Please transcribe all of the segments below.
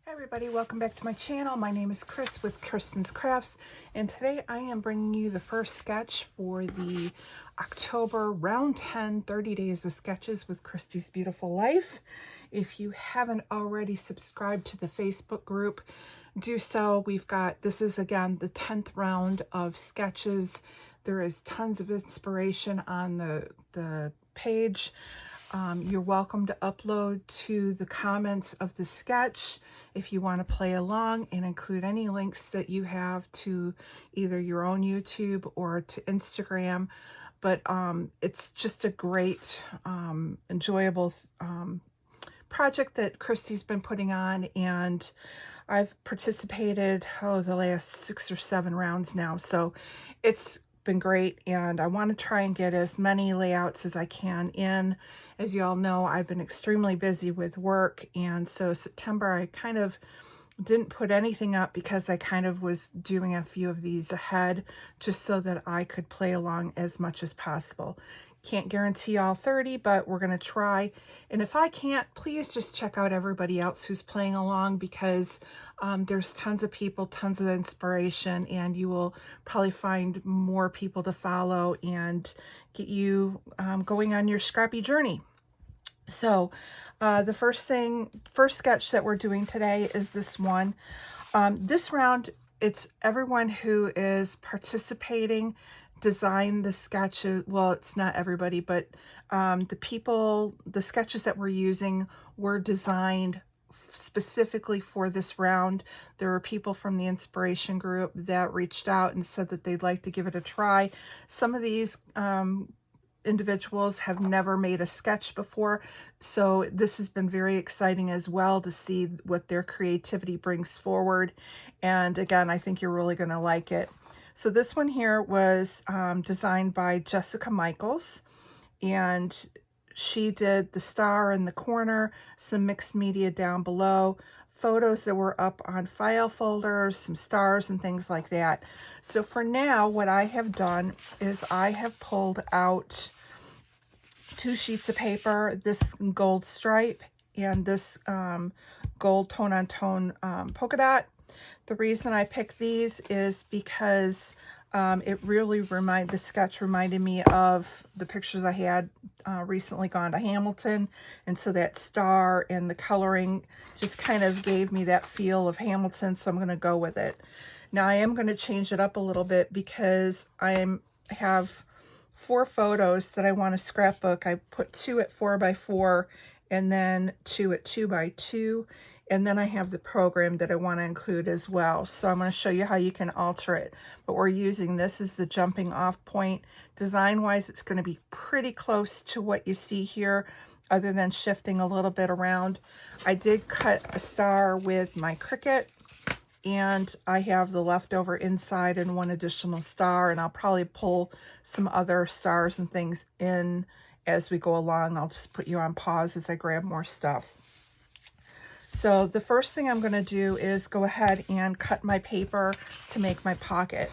Hi everybody, welcome back to my channel. My name is Chris with Kristen's Crafts, and today I am bringing you the first sketch for the October round 10 30 days of sketches with Christy's Beautiful Life. If you haven't already subscribed to the Facebook group, do so. This is again the 10th round of sketches. There is tons of inspiration on the page. You're welcome to upload to the comments of the sketch if you want to play along and include any links that you have to either your own YouTube or to Instagram. But it's just a great, enjoyable project that Christy's been putting on, and I've participated the last 6 or 7 rounds now, so it's been great, and I want to try and get as many layouts as I can in. As you all know, I've been extremely busy with work, and so September I kind of didn't put anything up because I kind of was doing a few of these ahead just so that I could play along as much as possible. Can't guarantee all 30, but we're going to try. And if I can't, please just check out everybody else who's playing along, because there's tons of people, tons of inspiration, and you will probably find more people to follow and get you going on your scrappy journey. So the first sketch that we're doing today is this one. This round, it's everyone who is participating design the sketches. Well, it's not everybody, but the sketches that we're using were designed specifically for this round. There were people from the inspiration group that reached out and said that they'd like to give it a try. Some of these individuals have never made a sketch before, so this has been very exciting as well to see what their creativity brings forward. And again, I think you're really going to like it. So this one here was designed by Jessica Michaels, and she did the star in the corner, some mixed media down below, photos that were up on file folders, some stars and things like that. So for now, what I have done is I have pulled out 2 sheets of paper, this gold stripe and this gold tone-on-tone polka dot. The reason I picked these is because the sketch reminded me of the pictures I had recently gone to Hamilton, and so that star and the coloring just kind of gave me that feel of Hamilton, so I'm going to go with it. Now I am going to change it up a little bit because I have 4 photos that I want to scrapbook. I put 2 at 4x4 and then 2 at 2x2. And then I have the program that I want to include as well. So I'm going to show you how you can alter it. But we're using this as the jumping off point. Design-wise, it's going to be pretty close to what you see here, other than shifting a little bit around. I did cut a star with my Cricut, and I have the leftover inside and 1 additional star, and I'll probably pull some other stars and things in as we go along. I'll just put you on pause as I grab more stuff. So the first thing I'm going to do is go ahead and cut my paper to make my pocket.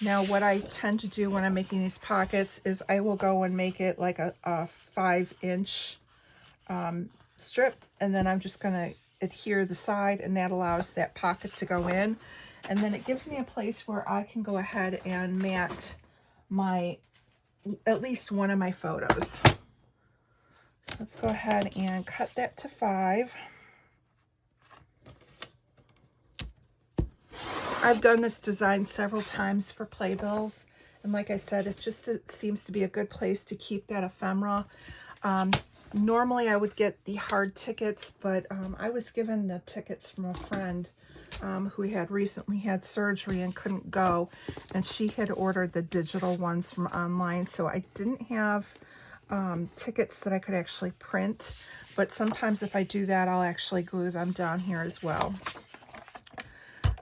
Now what I tend to do when I'm making these pockets is I will go and make it like a 5-inch strip, and then I'm just going to adhere the side, and that allows that pocket to go in. And then it gives me a place where I can go ahead and mat at least one of my photos. So let's go ahead and cut that to 5. I've done this design several times for playbills, and like I said, it seems to be a good place to keep that ephemera. Normally I would get the hard tickets, but I was given the tickets from a friend who had recently had surgery and couldn't go, and she had ordered the digital ones from online, so I didn't have tickets that I could actually print, but sometimes if I do that, I'll actually glue them down here as well.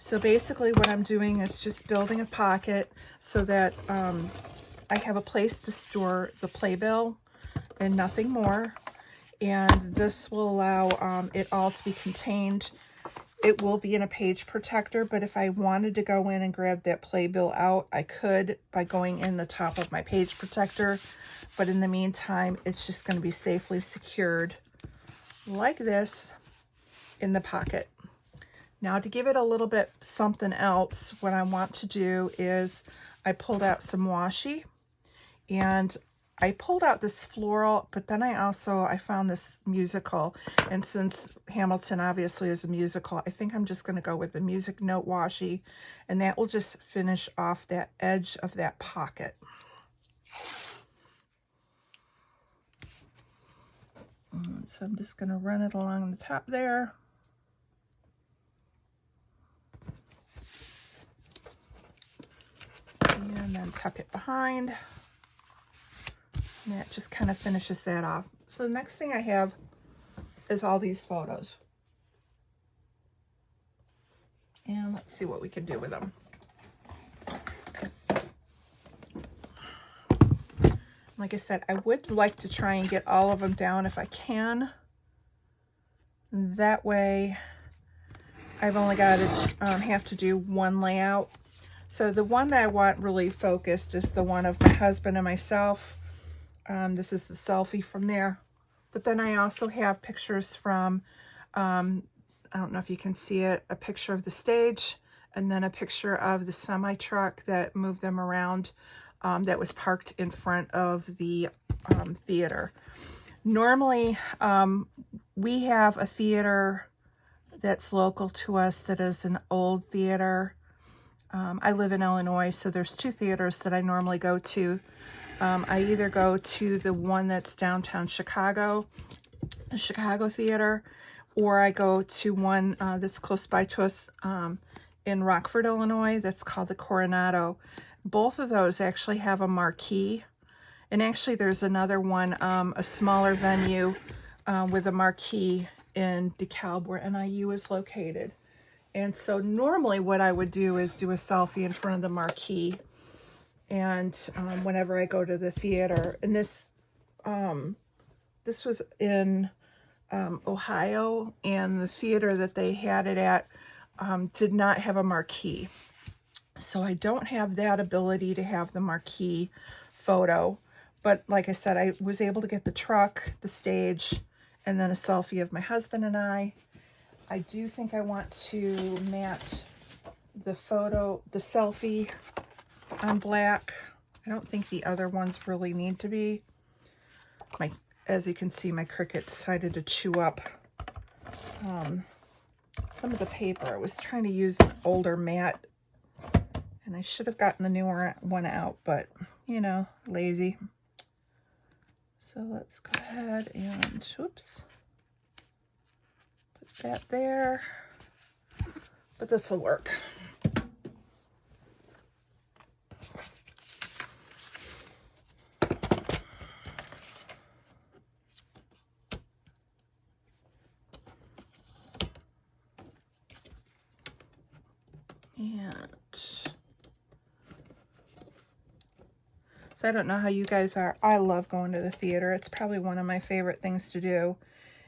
So basically what I'm doing is just building a pocket so that I have a place to store the playbill and nothing more. And this will allow it all to be contained. It will be in a page protector, but if I wanted to go in and grab that playbill out, I could by going in the top of my page protector. But in the meantime, it's just going to be safely secured like this in the pocket. Now to give it a little bit something else, what I want to do is I pulled out some washi, and I pulled out this floral, but then I found this musical, and since Hamilton obviously is a musical, I think I'm just going to go with the music note washi, and that will just finish off that edge of that pocket. So I'm just going to run it along the top there. And then tuck it behind. And that just kind of finishes that off. So the next thing I have is all these photos. And let's see what we can do with them. Like I said, I would like to try and get all of them down if I can. That way I've only got to have to do one layout. So the one that I want really focused is the one of my husband and myself. This is the selfie from there. But then I also have pictures from, I don't know if you can see it, a picture of the stage, and then a picture of the semi-truck that moved them around, that was parked in front of the theater. Normally, we have a theater that's local to us that is an old theater. I live in Illinois, so there's two theaters that I normally go to. I either go to the one that's downtown Chicago, the Chicago Theater, or I go to one that's close by to us in Rockford, Illinois, that's called the Coronado. Both of those actually have a marquee. And actually there's another one, a smaller venue with a marquee in DeKalb where NIU is located. And so normally what I would do is do a selfie in front of the marquee. And whenever I go to the theater, and this was in Ohio, and the theater that they had it at did not have a marquee. So I don't have that ability to have the marquee photo. But like I said, I was able to get the truck, the stage, and then a selfie of my husband and I. I do think I want to matte the photo, the selfie on black. I don't think the other ones really need to be. As you can see, my Cricut decided to chew up some of the paper. I was trying to use an older matte, and I should have gotten the newer one out, but, you know, lazy. So let's go ahead and, oops, put that there. But this will work. And so I don't know how you guys are. I love going to the theater. It's probably one of my favorite things to do.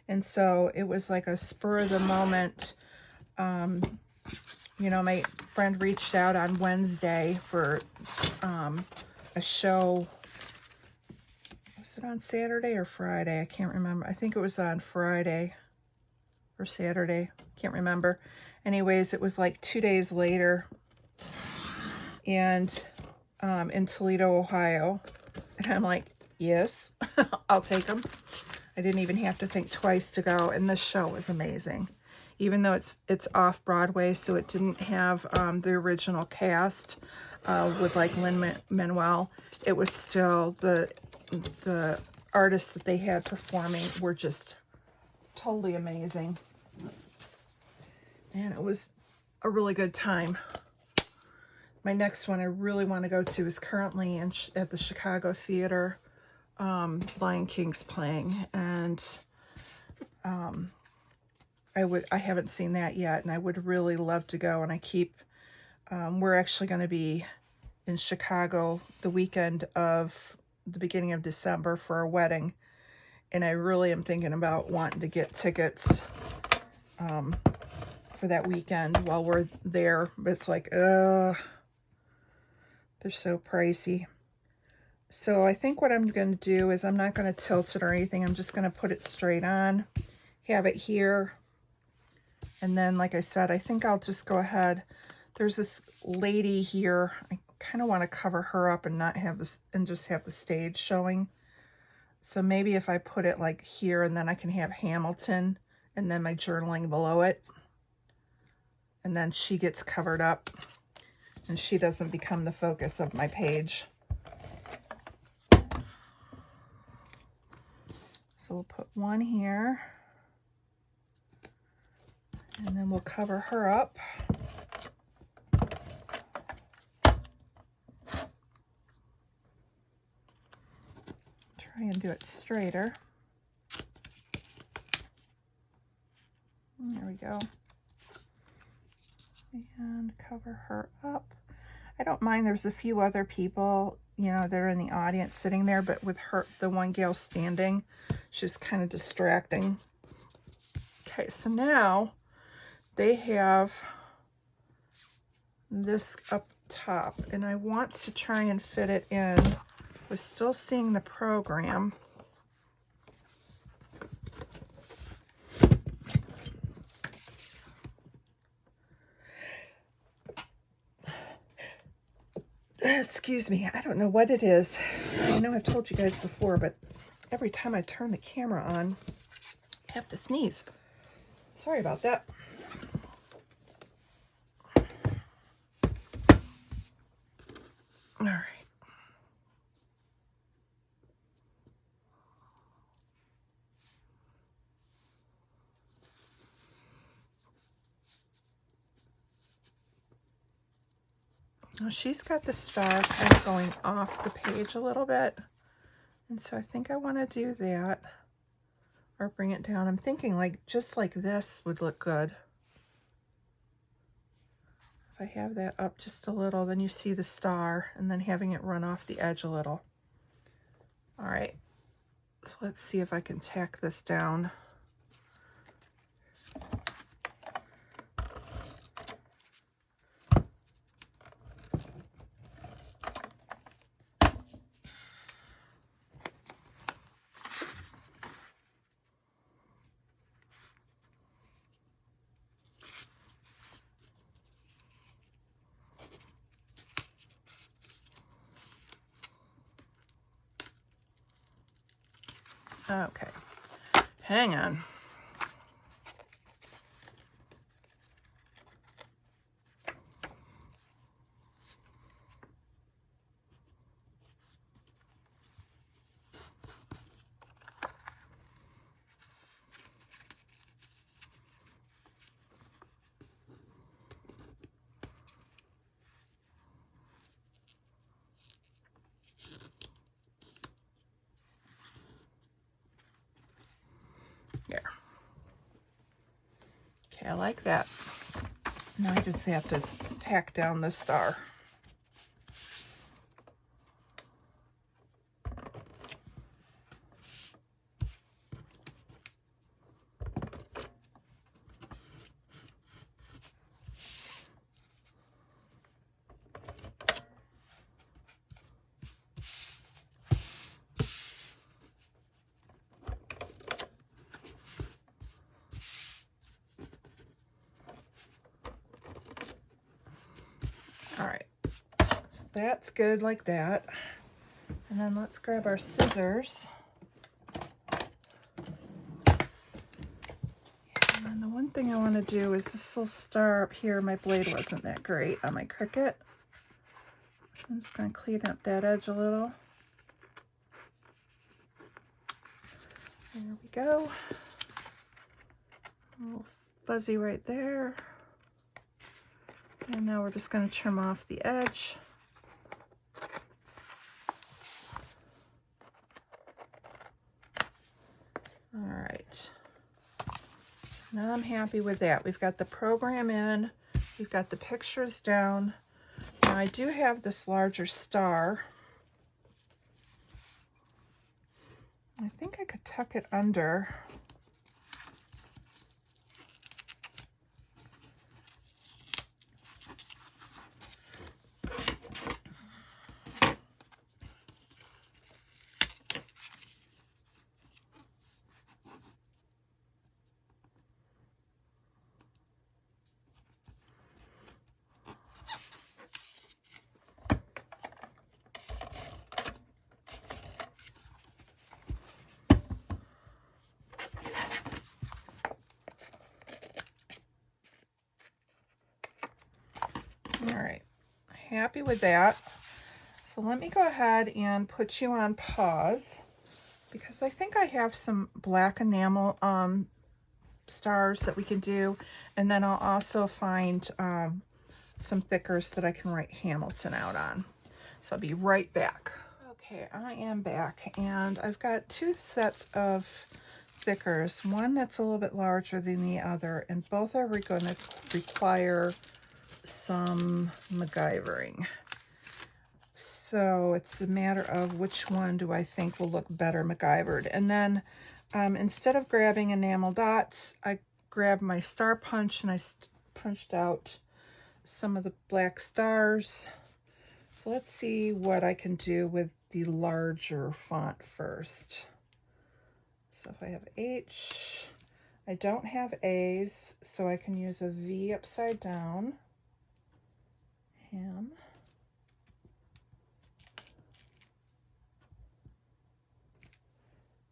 And so it was like a spur of the moment. You know, my friend reached out on Wednesday for a show. Was it on Saturday or Friday? I can't remember. I think it was on Friday or Saturday. Can't remember. Anyways, it was like 2 days later, and in Toledo, Ohio. And I'm like, yes, I'll take them. I didn't even have to think twice to go. And this show was amazing. Even though it's off Broadway, so it didn't have the original cast with like Lin-Manuel. It was still the artists that they had performing were just totally amazing. And it was a really good time. My next one I really want to go to is currently at the Chicago Theater. Lion King's playing, and I haven't seen that yet, and I would really love to go. And we're actually going to be in Chicago the weekend of the beginning of December for a wedding, and I really am thinking about wanting to get tickets for that weekend while we're there. But it's like, they're so pricey. So I think what I'm going to do is I'm not going to tilt it or anything. I'm just going to put it straight on, have it here, And then, like I said, I think I'll just go ahead. There's this lady here. I kind of want to cover her up and not have this, and just have the stage showing. So maybe if I put it like here, and then I can have Hamilton and then my journaling below it. And then she gets covered up and she doesn't become the focus of my page. So we'll put one here. And then we'll cover her up. Try and do it straighter. There we go. And cover her up. I don't mind, there's a few other people, you know, that are in the audience sitting there, but with her, the one gal standing, she was kind of distracting. Okay, so now they have this up top, and I want to try and fit it in. We're still seeing the program. Excuse me, I don't know what it is. I know I've told you guys before, but every time I turn the camera on, I have to sneeze. Sorry about that. All right. Now she's got the star kind of going off the page a little bit. And so I think I want to do that or bring it down. I'm thinking like just like this would look good. If I have that up just a little, then you see the star, and then having it run off the edge a little. All right, so let's see if I can tack this down. Okay, hang on. There. Okay, I like that. Now I just have to tack down the star. All right, so that's good like that. And then let's grab our scissors. And the one thing I want to do is this little star up here. My blade wasn't that great on my Cricut. So I'm just going to clean up that edge a little. There we go. A little fuzzy right there. And now we're just going to trim off the edge. All right. Now I'm happy with that. We've got the program in. We've got the pictures down. Now I do have this larger star. I think I could tuck it under. happy with that. So let me go ahead and put you on pause because I think I have some black enamel stars that we can do. And then I'll also find some thickers that I can write Hamilton out on. So I'll be right back. Okay, I am back, and I've got two sets of thickers, one that's a little bit larger than the other, and both are going to require some MacGyvering. So it's a matter of which one do I think will look better MacGyvered. And then instead of grabbing enamel dots, I grabbed my star punch and I punched out some of the black stars. So let's see what I can do with the larger font first. So if I have H, I don't have A's, so I can use a V upside down. Ham.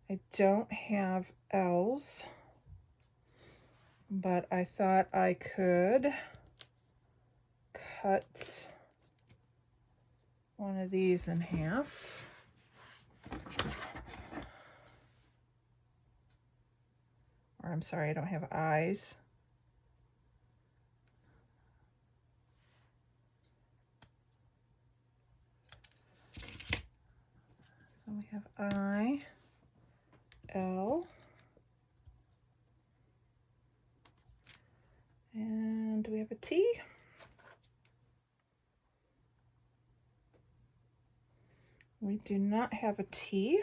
I don't have L's, but I thought I could cut one of these in half. Or I'm sorry, I don't have I's. So we have I, L, and do we have a T? We do not have a T.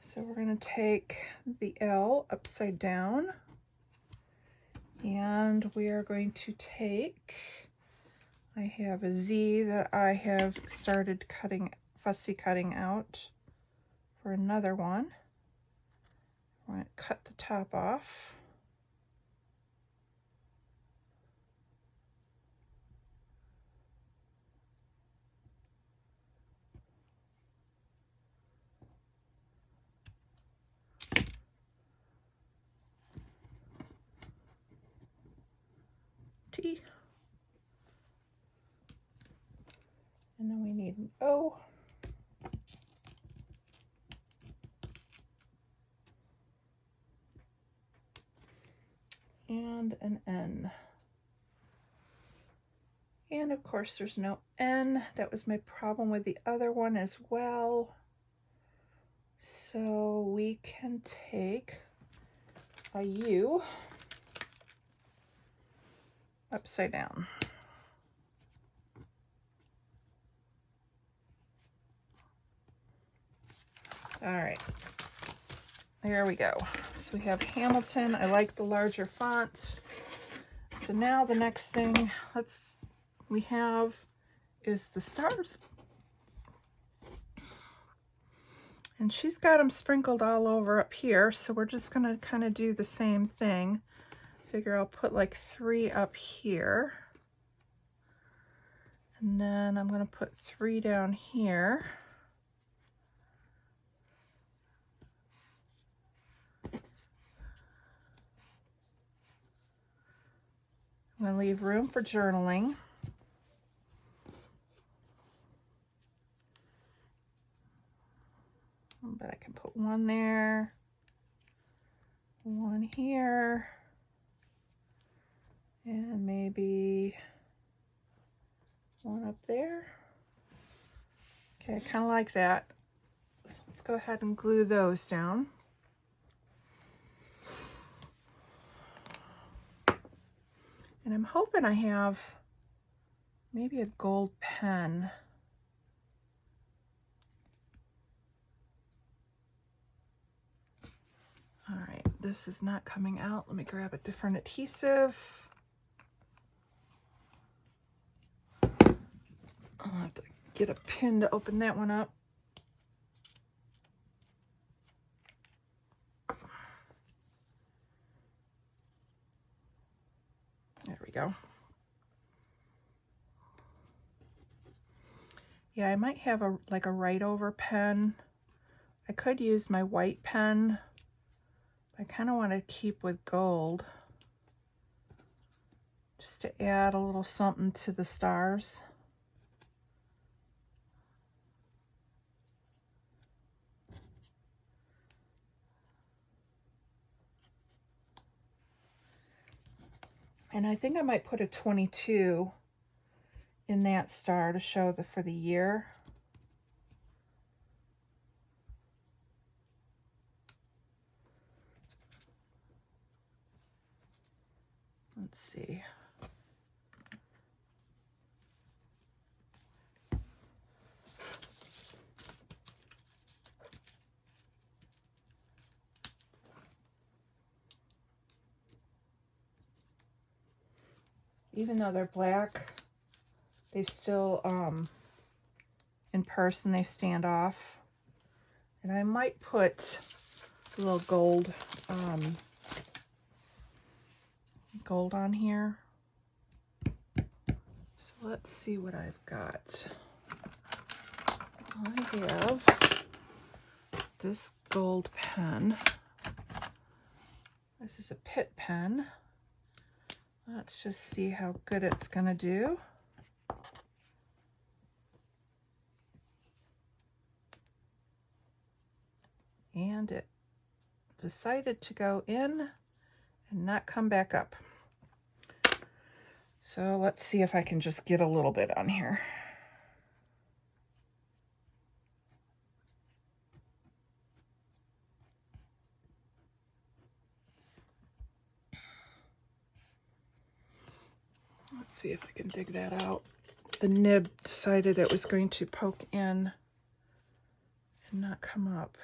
So we're going to take the L upside down, and we are going to take, I have a Z that I have started fussy cutting out for another one. I'm going to cut the top off. T. And then we need an O. And an N. And of course there's no N. That was my problem with the other one as well. So we can take a U upside down. All right, there we go. So we have Hamilton. I like the larger font. So now the next thing we have is the stars. And she's got them sprinkled all over up here, so we're just gonna kind of do the same thing. Figure I'll put like 3 up here. And then I'm gonna put 3 down here. I'm gonna leave room for journaling. But I can put 1 there, 1 here, and maybe 1 up there. Okay, I kind of like that. So let's go ahead and glue those down. And I'm hoping I have maybe a gold pen. All right, this is not coming out. Let me grab a different adhesive. I'll have to get a pin to open that one up. There we go. Yeah, I might have like a right over pen. I could use my white pen. I kind of want to keep with gold just to add a little something to the stars. And I think I might put a 22 in that star to show for the year. Let's see. Even though they're black, they still, in person, they stand off. And I might put a little gold, gold on here. So let's see what I've got. I have this gold pen. This is a Pitt pen. Let's just see how good it's gonna do. And it decided to go in and not come back up. So let's see if I can just get a little bit on here. Let's see if I can dig that out. The nib decided it was going to poke in and not come up.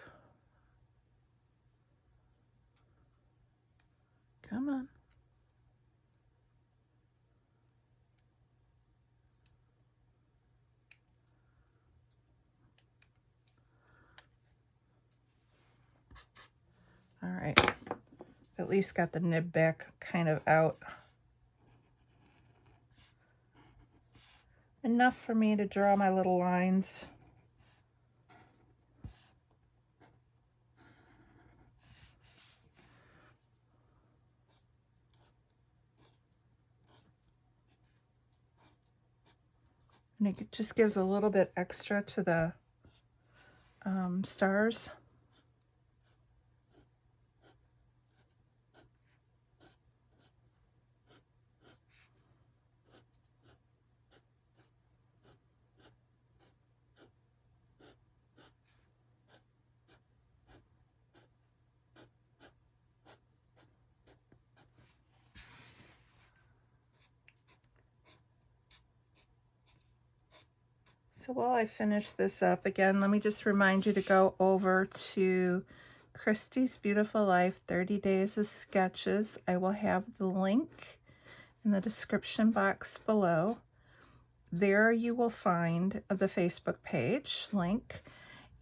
Come on. All right. At least got the nib back kind of out. Enough for me to draw my little lines. And it just gives a little bit extra to the stars. So while I finish this up, again, let me just remind you to go over to Kristy's Beautiful Life 30 Days of Sketches. I will have the link in the description box below. There you will find the Facebook page link.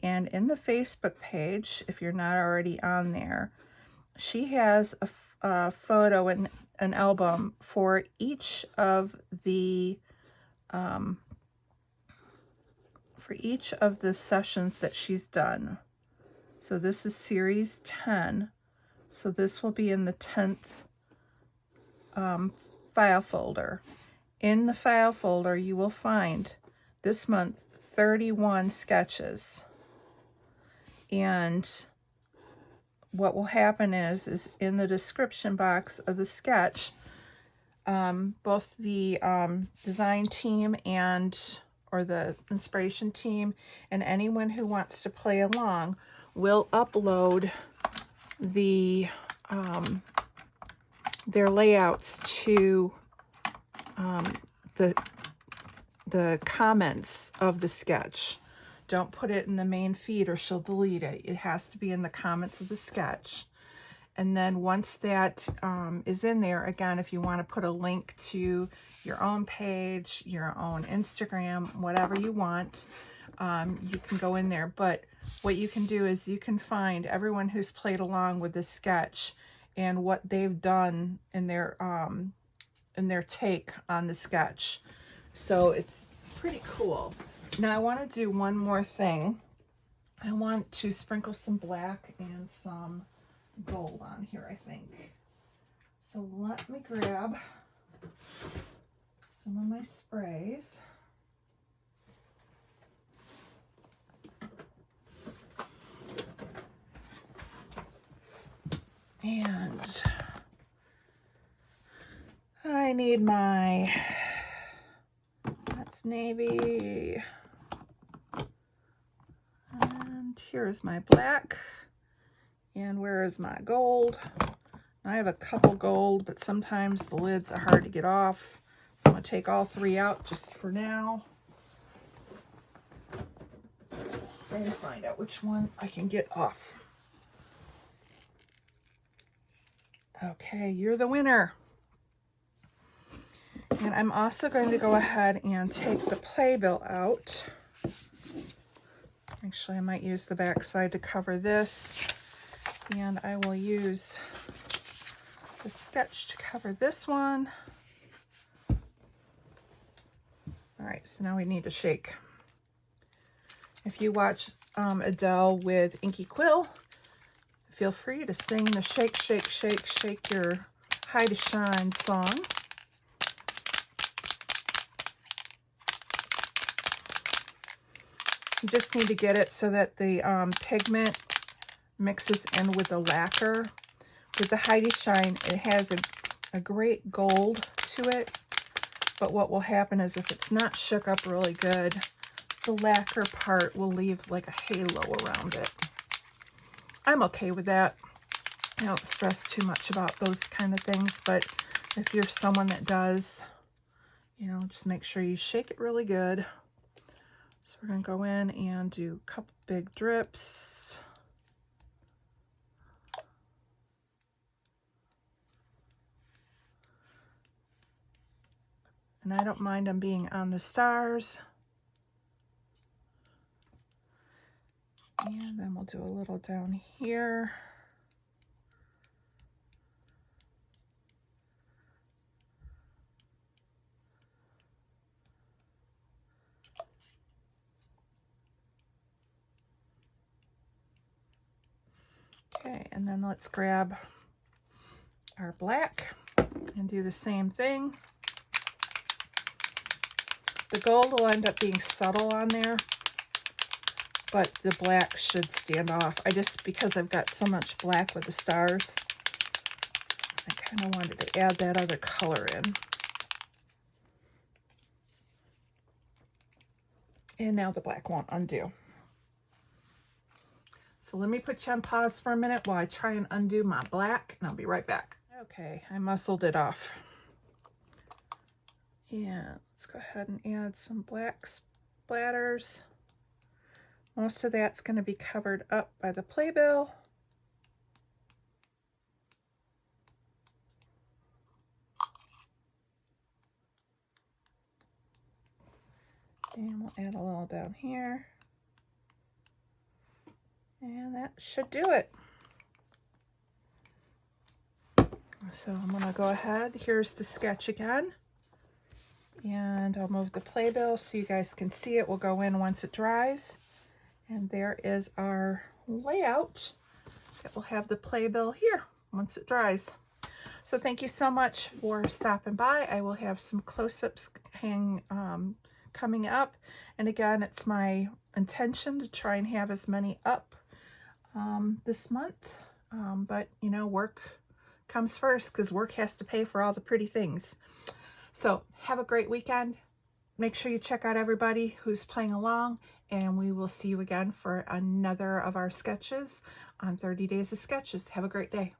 And in the Facebook page, if you're not already on there, she has a photo and an album for each of the sessions that she's done. So this is series 10. So this will be in the 10th file folder. In the file folder, you will find this month 31 sketches. And what will happen is in the description box of the sketch, both the design team or the inspiration team and anyone who wants to play along will upload their layouts to the comments of the sketch. Don't put it in the main feed or she'll delete it. It has to be in the comments of the sketch. And then once that is in there, again, if you want to put a link to your own page, your own Instagram, whatever you want, you can go in there. But what you can do is you can find everyone who's played along with this sketch and what they've done in their take on the sketch. So it's pretty cool. Now I want to do one more thing. I want to sprinkle some black and some gold on here, I think. So let me grab some of my sprays. And I need my, that's navy. And here's my black. And where is my gold? I have a couple gold, but sometimes the lids are hard to get off. So I'm going to take all three out just for now. Trying to find out which one I can get off. Okay, you're the winner. And I'm also going to go ahead and take the playbill out. Actually, I might use the back side to cover this. And I will use the sketch to cover this one. All right, so now we need to shake. If you watch Adele with Inky Quill, feel free to sing the shake, shake, shake, shake your high to shine song. You just need to get it so that the pigment mixes in with the lacquer. With the Heidi Shine, it has a great gold to it, but what will happen is if it's not shook up really good, the lacquer part will leave like a halo around it. I'm okay with that. I don't stress too much about those kind of things, but if you're someone that does, you know, just make sure you shake it really good. So we're going to go in and do a couple big drips. And I don't mind them being on the stars. And then we'll do a little down here. Okay, and then let's grab our black and do the same thing. The gold will end up being subtle on there, but the black should stand off. Because I've got so much black with the stars, I kind of wanted to add that other color in. And now the black won't undo. So let me put you on pause for a minute while I try and undo my black, and I'll be right back. Okay, I muscled it off. And let's go ahead and add some black splatters. Most of that's going to be covered up by the playbill. And we'll add a little down here. And that should do it. So I'm going to go ahead. Here's the sketch again. And I'll move the playbill so you guys can see it. We'll go in once it dries. And there is our layout. It will have the playbill here once it dries. So thank you so much for stopping by. I will have some close-ups coming up. And again, it's my intention to try and have as many up this month. But, you know, work comes first because work has to pay for all the pretty things. So have a great weekend. Make sure you check out everybody who's playing along, and we will see you again for another of our sketches on 30 Days of Sketches. Have a great day.